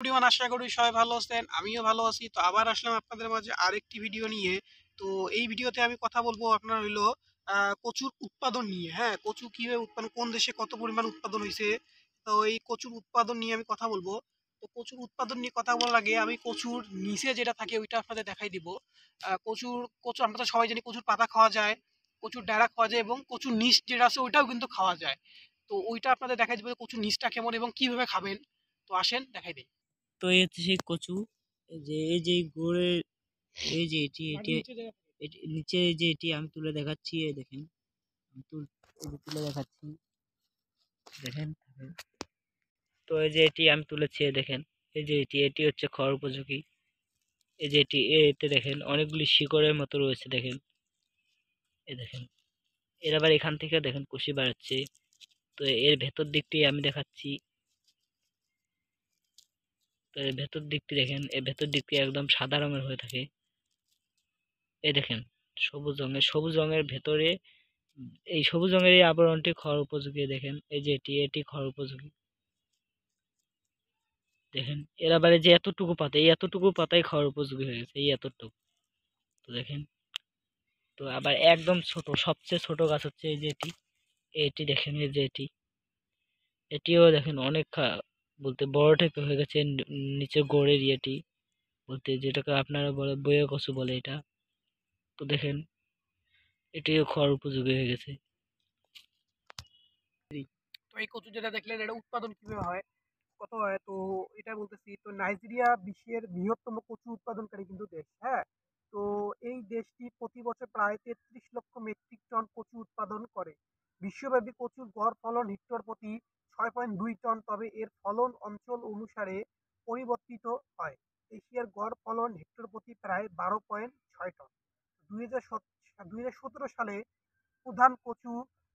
পরিমাণ আশা করি সবাই ভালো আছেন। আমিও ভালো আছি। তো আবার আসলাম আপনাদের মাঝে আরেকটি ভিডিও নিয়ে। তো এই ভিডিওতে আমি কথা বলবো আপনার হইলো কচুর উৎপাদন নিয়ে। হ্যাঁ? কচু কিভাবে উৎপাদন কোন দেশে কত পরিমাণ উৎপাদন হইছে। তো এই কচুর উৎপাদন নিয়ে আমি কথা বলবো। তো কচুর উৎপাদন নিয়ে কথা বলার আগে আমি কচুর নিচে যেটা থাকে ওইটা আপনাদের দেখাই দিব। কচু আমরা তো সবাই জানি কচুর পাতা খাওয়া যায়, কচুর ডেরা খাওয়া যায় এবং কচুর নিচ যেটা আছে ওইটাও কিন্তু খাওয়া যায়। তো ওইটা আপনাদের দেখাই দিব যে কচুর নিচটা কেমন এবং কিভাবে খাবেন। তো আসেন দেখাই দেই। তো এই হচ্ছে সেই কচু। এই যে গোড়ের এই যে এটি মাটির নিচে যে নিচে এই যে এটি আমি তুলে দেখাচ্ছি, এই দেখেন। এই যে তুলে দেখাচ্ছি, দেখেন। তো এই যে এটি আমি তুলেছি, এই দেখেন। এই যে এটি হচ্ছে খাওয়ার উপযোগী। এই যে এতে দেখেন অনেকগুলি শিকড়ের মতো রয়েছে, দেখেন। এই দেখেন, এর আবার এখান থেকে দেখেন কুশি বাড়াচ্ছে। তো এর ভেতর দিকটি আমি দেখাচ্ছি। তো এর ভেতর দিকটি দেখেন, এর ভেতর দিকটি একদম সাদা রঙের হয়ে থাকে। এই দেখেন, সবুজ রঙের ভেতরে এই সবুজ রঙের এই আবরণটি খাওয়ার উপযোগী। দেখেন, এই যে এটি খাওয়ার উপযোগী। দেখেন, এর আবার এই যে এতটুকু পাতা, এই এতটুকু পাতাই খাওয়ার উপযোগী হয়ে গেছে, এই এতটুকু। তো দেখেন, তো আবার একদম ছোট, সবচেয়ে ছোট গাছ হচ্ছে এই যে এটি দেখেন, এই যে এটিও দেখেন অনেক বলতে বড় টাইপের হয়ে গেছে। নিচে গোড়ের ইয়েটি বলতে যেটাকে আপনারা বলে বয়ে কচু বলে এটা। তো দেখেন, এটিও খাওয়ার উপযোগী হয়ে গেছে। তো এই কচু যেটা দেখলেন এটা উৎপাদন কিভাবে হয়, কত হয় তো এটা বলতেছি। তো নাইজেরিয়া বিশ্বের বৃহত্তম কচু উৎপাদনকারী কিন্তু দেশ। হ্যাঁ? তো এই দেশটি প্রতি বছর প্রায় ৩৩ লক্ষ মেট্রিক টন কচু উৎপাদন করে। বিশ্বব্যাপী কচুর গড় ফলন হেক্টর প্রতি ৬.২ টন, তবে এর ফলন অঞ্চল অনুসারে পরিবর্তিত হয়। এশিয়ার গড় ফলন হেক্টর প্রতি প্রায় ১২.৬ টন। ২০১৭ সালে প্রধান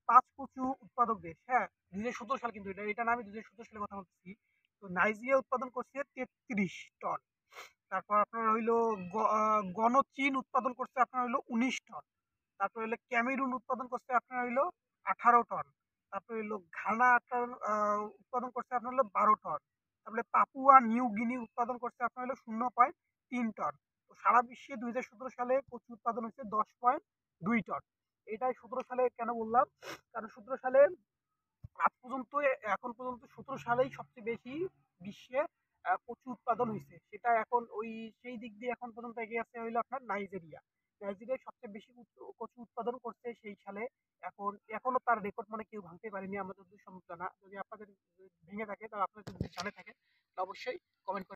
পাঁচ কচু উৎপাদক দেশ। হ্যাঁ? ২০১৭ সাল কিন্তু এটা না, আমি ২০১৭ সালের কথা বলতেছি। তো নাইজেরিয়া উৎপাদন করছে ৩৩ টন। তারপর আপনার হইলো গণচীন উৎপাদন করছে আপনার হইলো ১৯ টন। তারপর হইলো ক্যামেরুন উৎপাদন করছে আপনার হইলো ১৮ টন। তারপর হইলো ঘানা আপনার উৎপাদন করছে আপনার হলো ১২ টন। তারপরে পাপুয়া নিউ গিনি উৎপাদন করছে আপনার হলো ০.৩ টন। তো সারা বিশ্বে ২০১৭ সালে কচু উৎপাদন হচ্ছে ১০.২ টন। এটাই ১৭ সালে কেন বললাম? কারণ ১৭ সালে আজ পর্যন্ত এখন পর্যন্ত ১৭ সালেই সবচেয়ে বেশি বিশ্বে কচু উৎপাদন হইছে। সেটা এখন সেই দিক দিয়ে এখন পর্যন্ত এগিয়ে আছে হইলো আপনার নাইজেরিয়া। নাইজেরিয়া সবচেয়ে বেশি কচু উৎপাদন করছে সেই সালে। এখনো তার রেকর্ড মানে কেউ ভাঙতে পারেনি আমার যতদূর সম্ভব জানা। যদি আপনাদের ভেঙে থাকে তাহলে আপনারা যদি জানে থাকেন তাহলে অবশ্যই কমেন্ট করে